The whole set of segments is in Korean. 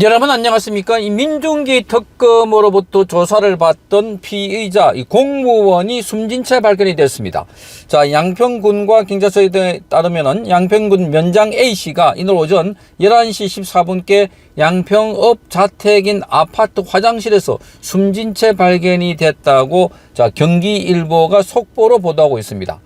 여러분 안녕하십니까? 이 민중기 특검으로부터 조사를 받던 피의자 이 공무원이 숨진 채 발견이 됐습니다. 자, 양평군과 경찰서에 따르면은 양평군 면장 A씨가 이날 오전 11시 14분께 양평읍 자택인 아파트 화장실에서 숨진 채 발견이 됐다고 경기일보가 속보로 보도하고 있습니다.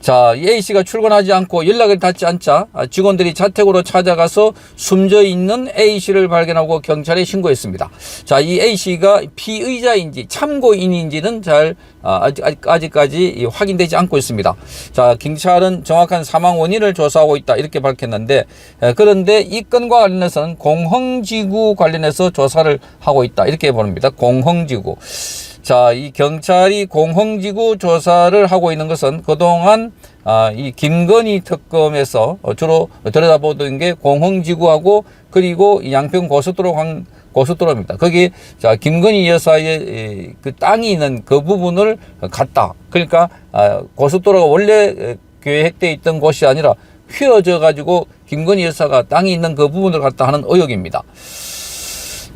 자, A씨가 출근하지 않고 연락을 닿지 않자 직원들이 자택으로 찾아가서 숨져 있는 A씨를 발견하고 경찰에 신고했습니다. 자, 이 A씨가 피의자인지 참고인인지는 아직까지 확인되지 않고 있습니다. 자, 경찰은 정확한 사망 원인을 조사하고 있다 이렇게 밝혔는데, 그런데 이 건과 관련해서는 공흥지구 관련해서 조사를 하고 있다 이렇게 보입니다. 공흥지구. 자, 이 경찰이 공흥지구 조사를 하고 있는 것은 그동안 이 김건희 특검에서 주로 들여다보던 게 공흥지구하고 그리고 양평 고속도로입니다. 거기 김건희 여사의 그 땅이 있는 그 부분을 갔다. 그러니까 고속도로가 원래 계획되어 있던 곳이 아니라 휘어져 가지고 김건희 여사가 땅이 있는 그 부분을 갔다 하는 의혹입니다.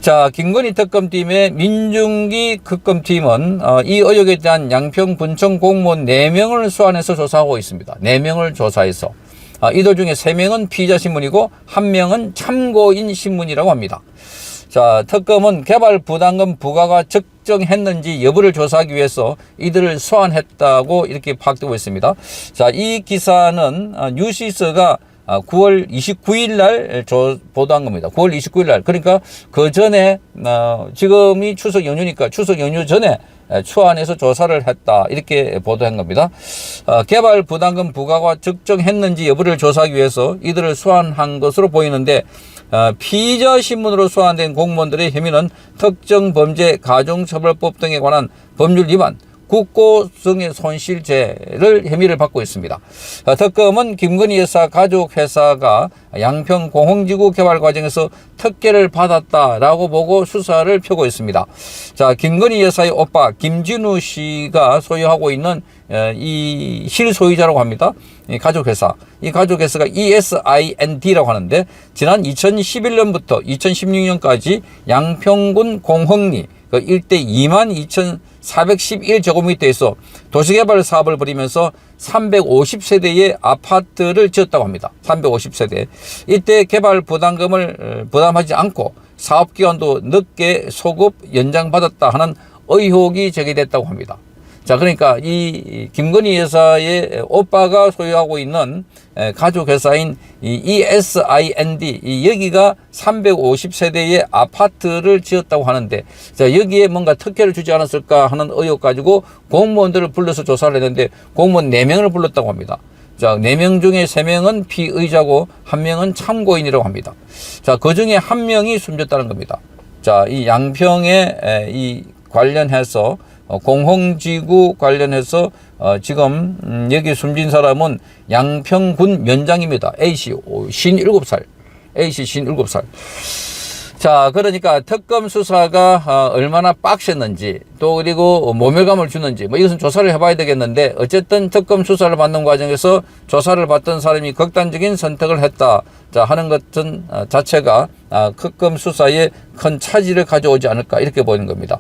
자, 김건희 특검팀의 민중기 특검팀은 이 의혹에 대한 양평군청 공무원 4명을 소환해서 조사하고 있습니다. 4명을 조사해서 이들 중에 3명은 피의자 신문이고 1명은 참고인 신문이라고 합니다. 자, 특검은 개발 부담금 부과가 적정했는지 여부를 조사하기 위해서 이들을 소환했다고 이렇게 파악되고 있습니다. 자, 이 기사는 뉴시스가 9월 29일 날 보도한 겁니다. 9월 29일 날. 그러니까 그 전에, 지금이 추석 연휴니까 추석 연휴 전에 초안에서 조사를 했다. 이렇게 보도한 겁니다. 개발 부담금 부과가 적정했는지 여부를 조사하기 위해서 이들을 소환한 것으로 보이는데, 피의자 신문으로 소환된 공무원들의 혐의는 특정 범죄 가중처벌법 등에 관한 법률 위반, 국고성의 손실죄를 혐의를 받고 있습니다. 특검은 김건희 여사 가족회사가 양평 공흥지구 개발 과정에서 특혜를 받았다라고 보고 수사를 펴고 있습니다. 자, 김건희 여사의 오빠 김진우 씨가 소유하고 있는 이 실소유자라고 합니다. 이 가족회사. 이 가족회사가 ESIND라고 하는데 지난 2011년부터 2016년까지 양평군 공흥리 그 일대 22,411제곱미터에서 도시개발 사업을 벌이면서 350세대의 아파트를 지었다고 합니다. 350세대. 이때 개발 부담금을 부담하지 않고 사업기간도 늦게 소급 연장받았다 하는 의혹이 제기됐다고 합니다. 자, 그러니까 이 김건희 여사의 오빠가 소유하고 있는 가족회사인 이 ESIND, 여기가 350세대의 아파트를 지었다고 하는데, 자, 여기에 뭔가 특혜를 주지 않았을까 하는 의혹 가지고 공무원들을 불러서 조사를 했는데 공무원 4명을 불렀다고 합니다. 자, 4명 중에 3명은 피의자고 1명은 참고인이라고 합니다. 자, 그 중에 1명이 숨졌다는 겁니다. 자, 이 양평에 이 관련해서 공흥지구 관련해서 지금 여기 숨진 사람은 양평군 면장입니다. A씨 57살. A씨 57살. 자, 그러니까 특검 수사가 얼마나 빡셌는지 또 그리고 모멸감을 주는지 이것은 조사를 해봐야 되겠는데, 어쨌든 특검 수사를 받는 과정에서 조사를 받던 사람이 극단적인 선택을 했다 하는 것은 자체가 특검 수사에 큰 차질을 가져오지 않을까 이렇게 보이는 겁니다.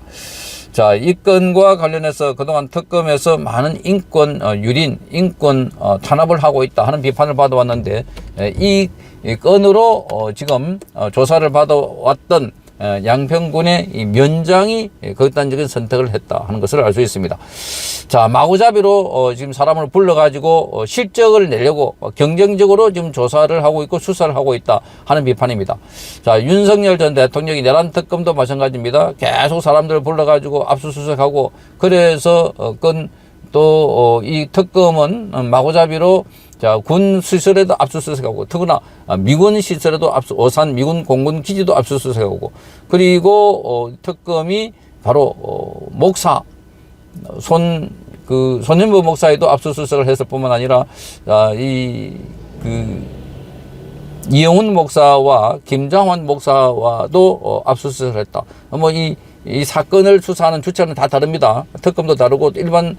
자, 이 건과 관련해서 그동안 특검에서 많은 인권 유린, 인권 탄압을 하고 있다 하는 비판을 받아왔는데, 이 건으로 지금 조사를 받아왔던 양평군의 이 면장이 극단적인 선택을 했다 하는 것을 알 수 있습니다. 자, 마구잡이로 지금 사람을 불러가지고 실적을 내려고 경쟁적으로 지금 조사를 하고 있고 수사를 하고 있다 하는 비판입니다. 자, 윤석열 전 대통령이 내란 특검도 마찬가지입니다. 계속 사람들을 불러가지고 압수수색하고, 그래서 또 이 특검은 마구잡이로 자, 군 시설에도 압수수색하고, 특히나 미군 시설에도 오산 미군 공군 기지도 압수수색하고, 그리고 특검이 바로 목사 손현보 목사에도 압수수색을 했을 뿐만 아니라 이영훈 목사와 김장환 목사와도 압수수색을 했다. 이 사건을 수사하는 주체는 다 다릅니다. 특검도 다르고 일반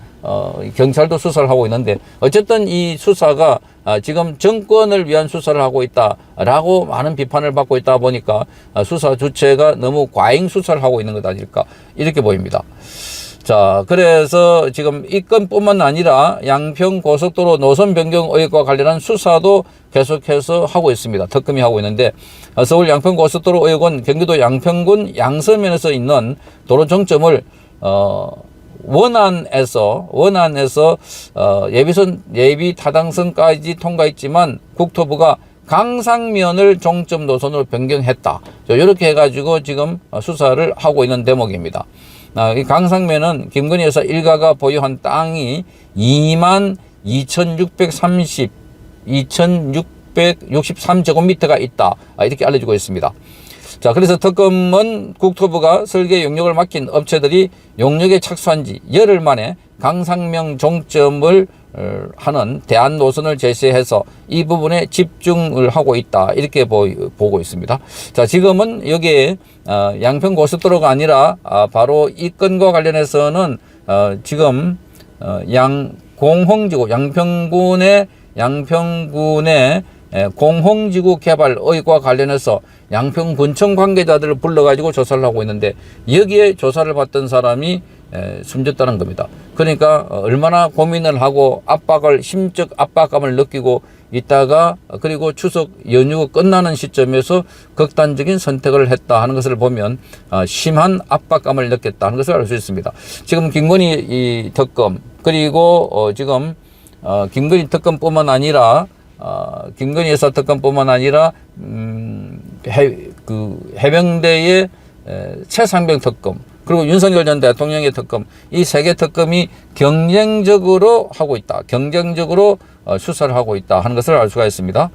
경찰도 수사를 하고 있는데 어쨌든 이 수사가 지금 정권을 위한 수사를 하고 있다라고 많은 비판을 받고 있다 보니까 수사 주체가 너무 과잉 수사를 하고 있는 것 아닐까 이렇게 보입니다. 자, 그래서 지금 이 건뿐만 아니라 양평 고속도로 노선 변경 의혹과 관련한 수사도 계속해서 하고 있습니다. 특검이 하고 있는데 서울 양평 고속도로 의혹은 경기도 양평군 양서면에서 있는 도로 종점을 원안에서 예비 타당성까지 통과했지만 국토부가 강상면을 종점 노선으로 변경했다. 이렇게 해가지고 지금 수사를 하고 있는 대목입니다. 이 강상면은 김건희 여사 일가가 보유한 땅이 22,663제곱미터가 있다. 이렇게 알려지고 있습니다. 자, 그래서 특검은 국토부가 설계 용역을 맡긴 업체들이 용역에 착수한 지 열흘 만에 강상면 종점을 하는 대안 노선을 제시해서 이 부분에 집중을 하고 있다. 이렇게 보고 있습니다. 자, 지금은 여기에 양평 고속도로가 아니라 바로 이 건과 관련해서는 지금 공홍지구 양평군의 공홍지구 개발 의혹과 관련해서 양평군청 관계자들을 불러가지고 조사를 하고 있는데 여기에 조사를 받던 사람이 숨졌다는 겁니다. 그러니까 얼마나 고민을 하고 심적 압박감을 느끼고 있다가 그리고 추석 연휴가 끝나는 시점에서 극단적인 선택을 했다 하는 것을 보면 심한 압박감을 느꼈다 하는 것을 알 수 있습니다. 지금 김건희 이 특검 그리고 지금 김건희 특검뿐만 아니라 김건희 여사 특검뿐만 아니라 해병대의 최상병 특검 그리고 윤석열 전 대통령의 특검 이 세 개 특검이 경쟁적으로 하고 있다. 경쟁적으로 수사를 하고 있다 하는 것을 알 수가 있습니다.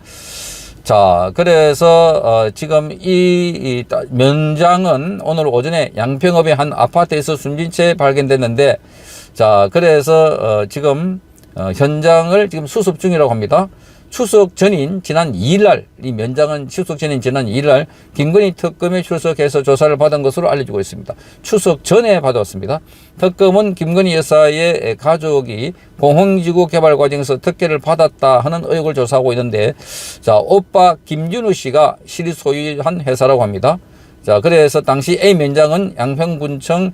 자, 그래서 지금 이 면장은 오늘 오전에 양평읍의 한 아파트에서 숨진 채 발견됐는데 자, 그래서 지금 현장을 지금 수습 중이라고 합니다. 추석 전인 지난 2일날 이 면장은 추석 전인 지난 2일날 김건희 특검에 출석해서 조사를 받은 것으로 알려지고 있습니다. 추석 전에 받았습니다. 특검은 김건희 여사의 가족이 공홍지구 개발 과정에서 특혜를 받았다 하는 의혹을 조사하고 있는데 자, 오빠 김준우 씨가 실이 소유한 회사라고 합니다. 자, 그래서 당시 A 면장은 양평군청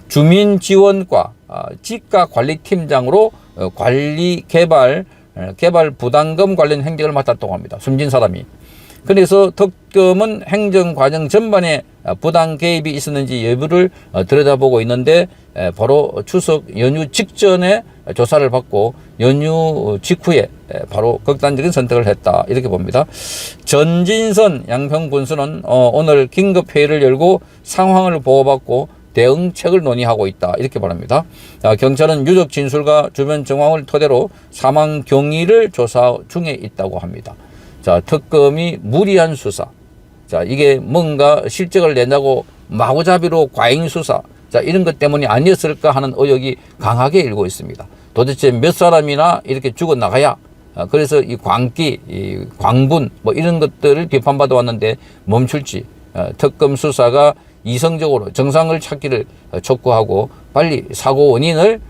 주민지원과 지가관리팀장으로 개발 부담금 관련 행정을 맡았다고 합니다. 숨진 사람이. 그래서 특검은 행정과정 전반에 부당 개입이 있었는지 여부를 들여다보고 있는데 바로 추석 연휴 직전에 조사를 받고 연휴 직후에 바로 극단적인 선택을 했다. 이렇게 봅니다. 전진선 양평군수는 오늘 긴급회의를 열고 상황을 보고받고 대응책을 논의하고 있다. 이렇게 말합니다. 경찰은 유족 진술과 주변 정황을 토대로 사망 경위를 조사 중에 있다고 합니다. 자, 특검이 무리한 수사. 자, 이게 뭔가 실적을 낸다고 마구잡이로 과잉 수사. 자, 이런 것 때문이 아니었을까 하는 의혹이 강하게 일고 있습니다. 도대체 몇 사람이나 이렇게 죽어 나가야 그래서 이 광기, 이 광분 뭐 이런 것들을 비판받아 왔는데 멈출지 특검 수사가 이성적으로 정상을 찾기를 촉구하고 빨리 사고 원인을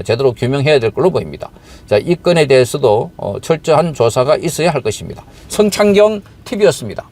제대로 규명해야 될 걸로 보입니다. 자, 이 건에 대해서도 철저한 조사가 있어야 할 것입니다. 성창경 TV였습니다.